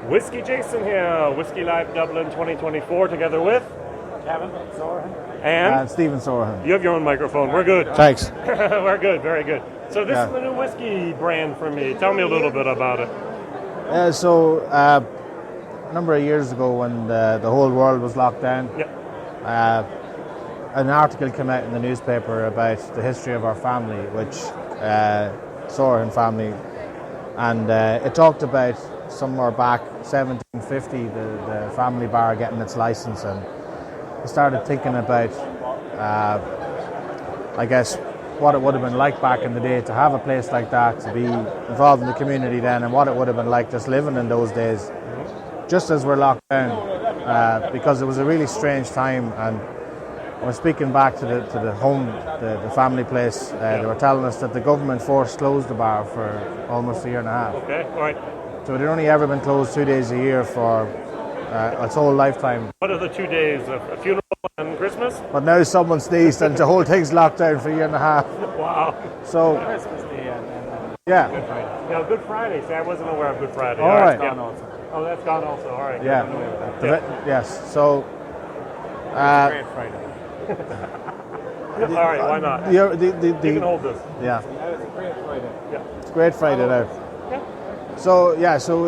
WhiskyJason here, Whiskey Live Dublin 2024, together with Kevin, Soraghan. And Stephen Soraghan. You have your own microphone. We're good. Thanks. We're good, very good. So this is the new whiskey brand for me. Tell me a little bit about it. A number of years ago when the whole world was locked down, an article came out in the newspaper about the history of our family, which Soraghan family, and it talked about somewhere back 1750 the family bar getting its license, and I started thinking about I guess what it would have been like back in the day to have a place like that, to be involved in the community then, and what it would have been like just living in those days, just as we're locked down, because it was a really strange time. And I was speaking back to the home, the family place. They were telling us that the government forced closed the bar for almost a year and a half. Okay, all right. So it had only ever been closed 2 days a year for its whole lifetime. What are the 2 days? A funeral and Christmas? But now someone sneezed and the whole thing's locked down for a year and a half. Wow. So Christmas Day and yeah. Good Friday. Yeah, Good Friday. See, I wasn't aware of Good Friday. All right. Gone also. Oh, that's gone also. All right. Yeah. Yes. So. Great Friday. All right. Why not? You can hold this. Yeah. It's a great Friday. Yeah. It's Great Friday now. Yeah. So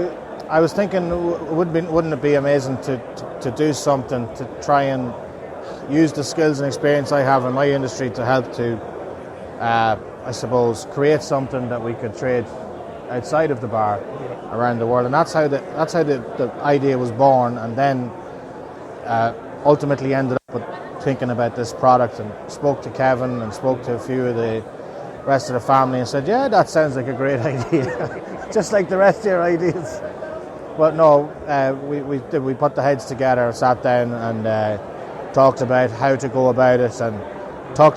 I was thinking, wouldn't it be amazing to do something to try and use the skills and experience I have in my industry to help to, I suppose, create something that we could trade outside of the bar around the world, and that's how the idea was born, and then ultimately ended up with thinking about this product, and spoke to Kevin and spoke to a few of the rest of the family and said, yeah, that sounds like a great idea, just like the rest of your ideas. But no, we put the heads together, sat down and talked about how to go about it, and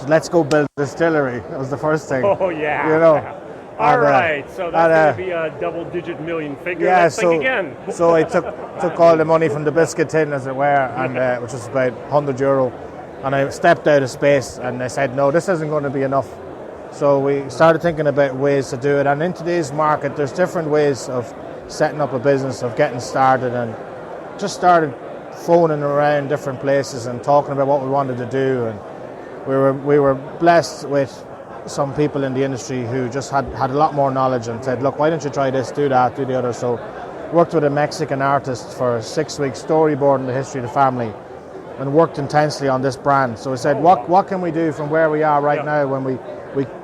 let's go build a distillery. That was the first thing. Oh yeah. You know. All right, so that's going to be a double-digit million figure. Yeah, Let's think again. So I took all the money from the biscuit tin, as it were, and which was about €100, and I stepped out of space, and I said, no, this isn't going to be enough. So we started thinking about ways to do it, and in today's market, there's different ways of setting up a business, of getting started, and just started phoning around different places and talking about what we wanted to do, and we were blessed with some people in the industry who just had a lot more knowledge and said, look, why don't you try this, do that, do the other. So worked with a Mexican artist for 6 weeks, storyboarding the history of the family, and worked intensely on this brand. So I said, what can we do from where we are right now when we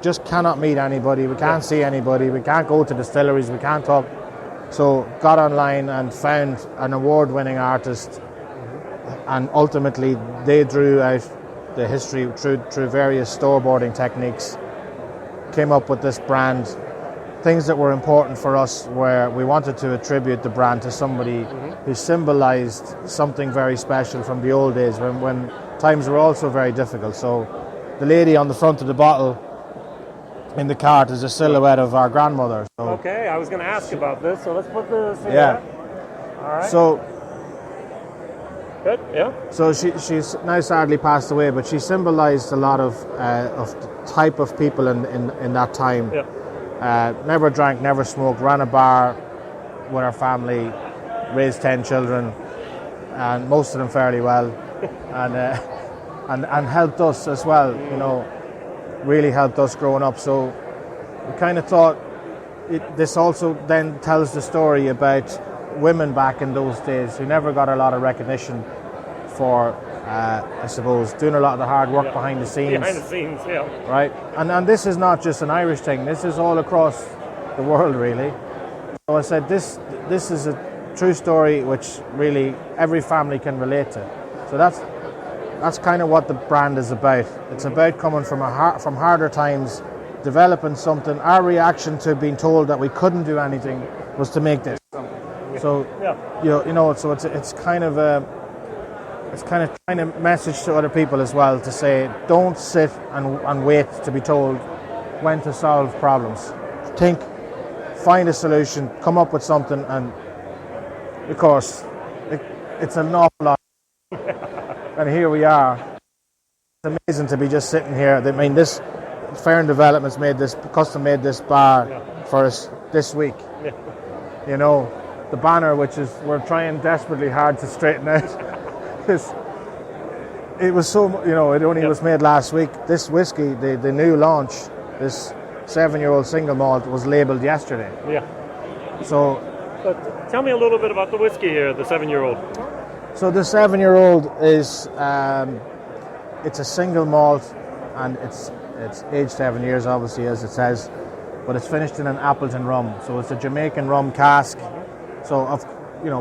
just cannot meet anybody, we can't see anybody, we can't go to distilleries, we can't talk. So got online and found an award-winning artist, and ultimately they drew out the history through various storyboarding techniques, came up with this brand. Things that were important for us where we wanted to attribute the brand to somebody who symbolized something very special from the old days when times were also very difficult. So the lady on the front of the bottle in the cart is a silhouette of our grandmother. So okay, I was going to ask about this, so let's put this in yeah. there. All right. So good, yeah. So she's now sadly passed away, but she symbolized a lot of the type of people in that time. Yeah. Never drank, never smoked, ran a bar with her family, raised 10 children, and most of them fairly well, and helped us as well, you know, really helped us growing up. So we kind of thought this also then tells the story about women back in those days who never got a lot of recognition for, I suppose, doing a lot of the hard work behind the scenes. Behind the scenes, yeah. Right, and this is not just an Irish thing. This is all across the world, really. So I said this is a true story which really every family can relate to. So that's kind of what the brand is about. It's about coming from harder times, developing something. Our reaction to being told that we couldn't do anything was to make this. So you know, so it's kind of trying to message to other people as well, to say, don't sit and wait to be told when to solve problems. Think, find a solution, come up with something, and of course, it's an awful lot. And here we are. It's amazing to be just sitting here. I mean, this Fair and Development's custom made this bar for us this week. You know, the banner, which is we're trying desperately hard to straighten out. It was so, it only was made last week. This whiskey, the new launch, this 7-year-old single malt was labelled yesterday. Yeah. So, but tell me a little bit about the whiskey here, the 7-year-old. So the 7-year-old is, it's a single malt, and it's aged 7 years, obviously, as it says, but it's finished in an Appleton rum. So it's a Jamaican rum cask. So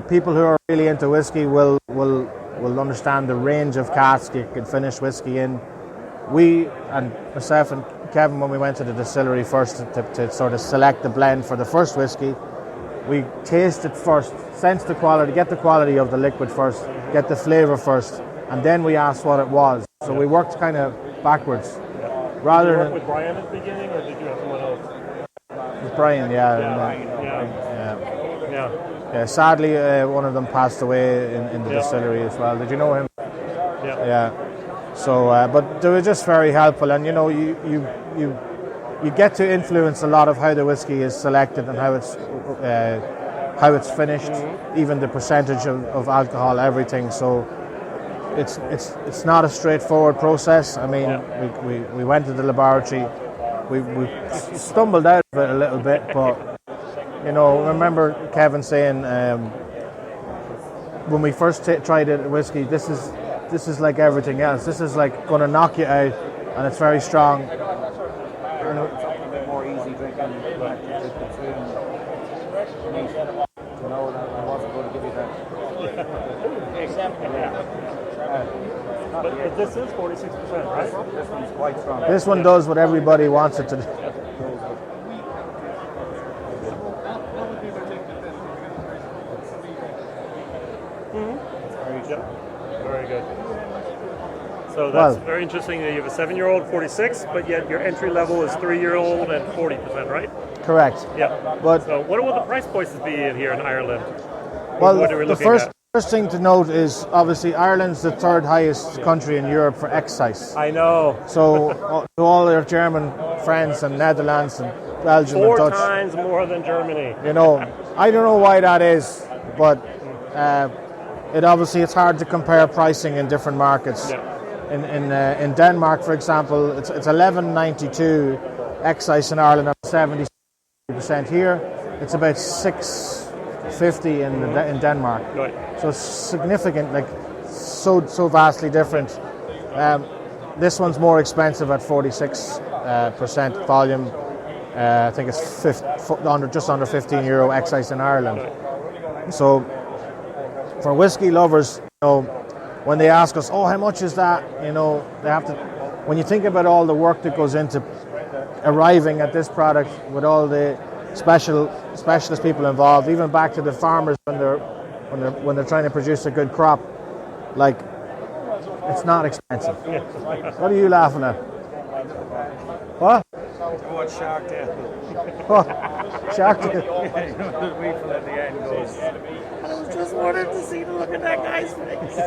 people who are really into whiskey will understand the range of casks you can finish whiskey in. We, and myself and Kevin, when we went to the distillery first to sort of select the blend for the first whiskey, we taste it first, sense the quality, get the quality of the liquid first, get the flavour first, and then we asked what it was. So we worked kind of backwards. Rather did you work with Brian at the beginning, or did you have someone else? With Brian, yeah. Yeah, sadly, one of them passed away in the distillery as well. Did you know him? Yeah. So, but they were just very helpful, and you get to influence a lot of how the whiskey is selected and how it's finished, even the percentage of alcohol, everything. So, it's not a straightforward process. I mean, we went to the laboratory, we stumbled out of it a little bit, but. Remember Kevin saying when we first tried it, whiskey, this is like everything else. This is like going to knock you out, and it's very strong. It's a bit more easy drinking. I wasn't going to give you that. But this is 46%, right? This one's quite strong. This one does what everybody wants it to do. Very good. So that's very interesting that you have a 7-year-old 46, but yet your entry level is 3-year-old and 40%, right? Correct. Yeah. But so what will the price points be in here in Ireland? Well, the first thing to note is obviously Ireland's the third highest country in Europe for excise. I know. So to all our German friends and Netherlands and Belgium and Dutch, 4 times more than Germany. I don't know why that is, but it's hard to compare pricing in different markets. Yeah. In Denmark, for example, it's 11.92 excise in Ireland, and 70% here. It's about 6.50 in Denmark. Right. So it's significant, like so vastly different. This one's more expensive at 46% volume. I think it's just under €15 excise in Ireland. Right. So for whiskey lovers, when they ask us, how much is that? They have to. When you think about all the work that goes into arriving at this product, with all the specialist people involved, even back to the farmers when they're trying to produce a good crop, like it's not expensive. What are you laughing at? What? I watched Shark Tale. What? Shark Tale. The weasel at the end goes. I was just wanted to see the look at that guy's face.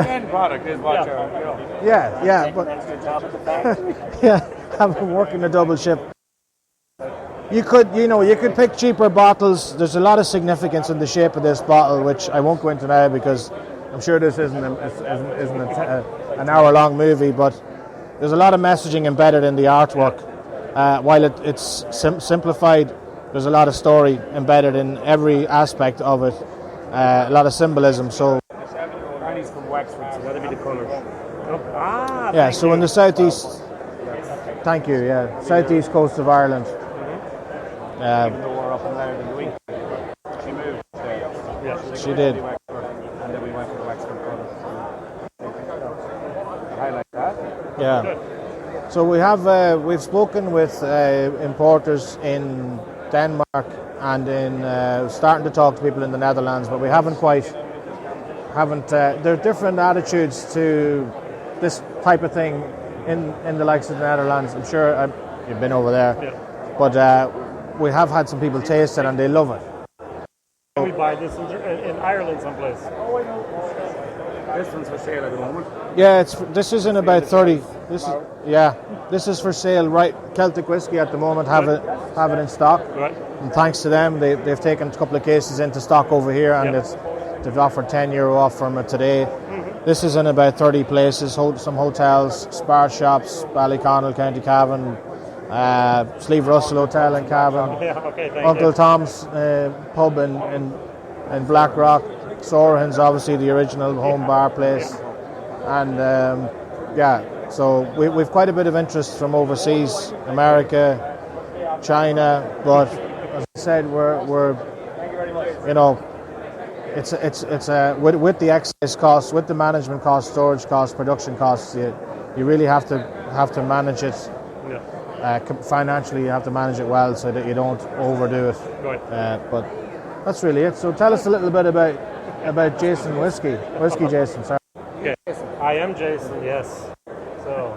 End product is what you're. Yeah, but yeah, I've been working a double shift. You could pick cheaper bottles. There's a lot of significance in the shape of this bottle, which I won't go into now because I'm sure this isn't an hour-long movie, but there's a lot of messaging embedded in the artwork. While it's simplified, there's a lot of story embedded in every aspect of it. A lot of symbolism. So. He's from Wexford, so that'll be the colours. Yeah. So in the southeast. Thank you. Yeah, southeast coast of Ireland. Even though we're up and down in the week, she moved there. Yeah, she did. And then we went to the Wexford colours. Highlight that. Yeah. So we've spoken with importers in Denmark and in starting to talk to people in the Netherlands, but we haven't. There are different attitudes to this type of thing in the likes of the Netherlands. I'm sure you've been over there, but we have had some people taste it and they love it. Can we buy this in Ireland someplace? This one's for sale at the moment. Yeah, this is in about 30. This is for sale. Right, Celtic Whiskey at the moment have it in stock. Right. And thanks to them, they've taken a couple of cases into stock over here, and they've offered €10 off from it today. Mm-hmm. This is in about 30 places, some hotels, spar shops, Ballyconnell, County Cavan, Slieve Russell Hotel in Cavan, Uncle Tom's pub in Blackrock, Soraghan's obviously the original home bar place, and so we've quite a bit of interest from overseas, America, China, but as I said, we're it's with the excess costs, with the management costs, storage costs, production costs, you really have to manage it. Financially, you have to manage it well so that you don't overdo it. Right. But that's really it. So tell us a little bit about Jason WhiskyJason. Sorry. Okay. I am Jason. Yes. So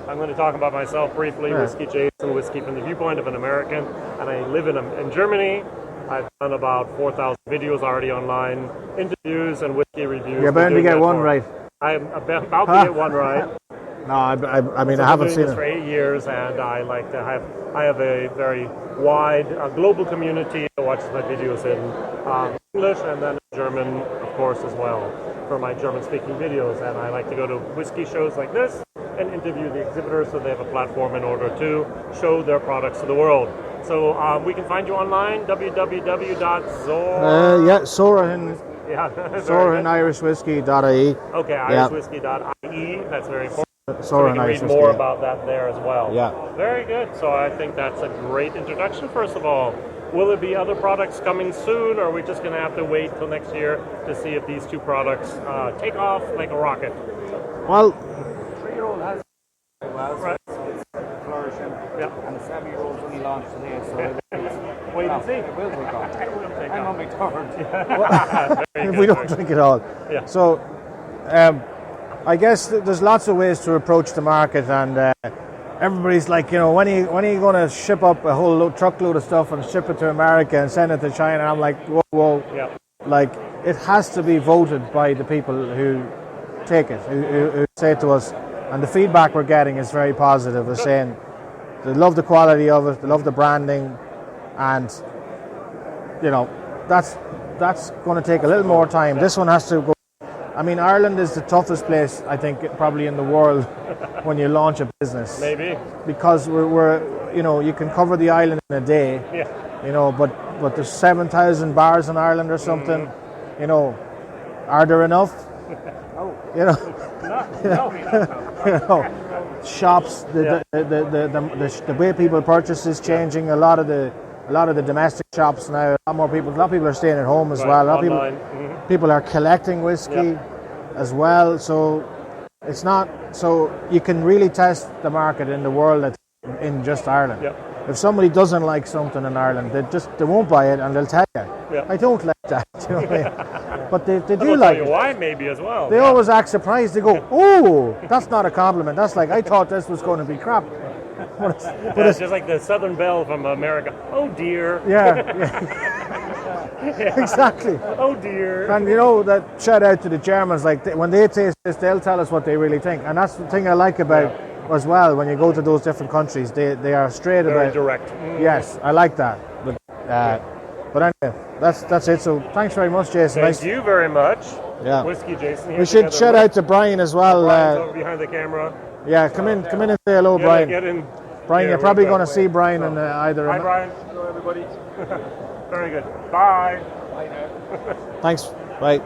I'm going to talk about myself briefly. Yeah. WhiskyJason, whiskey from the viewpoint of an American, and I live in Germany. I've done about 4,000 videos already online, interviews and whiskey reviews. You're bound to get one right. I'm about to get one right. No, I mean, I haven't seen this it for 8 years, and I like to I have a very wide global community that watches my videos in English and then in German, of course, as well, for my German-speaking videos. And I like to go to whiskey shows like this and interview the exhibitors so they have a platform in order to show their products to the world. So we can find you online, Soraghan Irish Whiskey.ie. Okay, irishwhiskey.ie. That's very important. So we can read more about that there as well. Yeah. Very good. So I think that's a great introduction, first of all. Will there be other products coming soon, or are we just going to have to wait till next year to see if these two products take off like a rocket? Well, 3-year-old has right. It's flourishing, and the 7-year-old's only launched today, so wait and see. It will take off. I'm on my third. if we don't drink it all. Yeah. So, I guess there's lots of ways to approach the market, and everybody's like, when are you going to ship up a whole truckload of stuff and ship it to America and send it to China? And I'm like, whoa. Yeah. Like, it has to be voted by the people who take it, who say to us, and the feedback we're getting is very positive. They're saying they love the quality of it, they love the branding, and that's going to take a little more time. This one has to go. I mean, Ireland is the toughest place, I think, probably in the world when you launch a business. Maybe. Because we're you can cover the island in a day. Yeah. But there's 7,000 bars in Ireland or something. Are there enough? Shops. The way people purchase is changing. A lot of the domestic shops now. A lot of people are staying at home as well. A lot of people are collecting whiskey as well. So it's not. So you can really test the market in the world in just Ireland. Yep. If somebody doesn't like something in Ireland, they won't buy it, and they'll tell you. Yep. I don't like that. You know what I mean? But they do like it. Why maybe as well. They always act surprised. They go, "Oh, that's not a compliment. That's like I thought this was going to be crap." But it's just like the Southern Belle from America. Oh dear. Yeah. Exactly. Oh dear. And that shout out to the Germans. Like when they taste this, they'll tell us what they really think, and that's the thing I like about as well. When you go to those different countries, they are straight very about direct. Yes, I like that. But anyway, that's it. So thanks very much, Jason. Thank you very much. Yeah. WhiskyJason here. We should shout out to Brian as well. Brian's over behind the camera. Yeah, come in and say hello, Brian. Get in. Brian, you're probably going to see Brian in either. Hi, Brian. Hello, everybody. Very good. Bye. Thanks. Bye.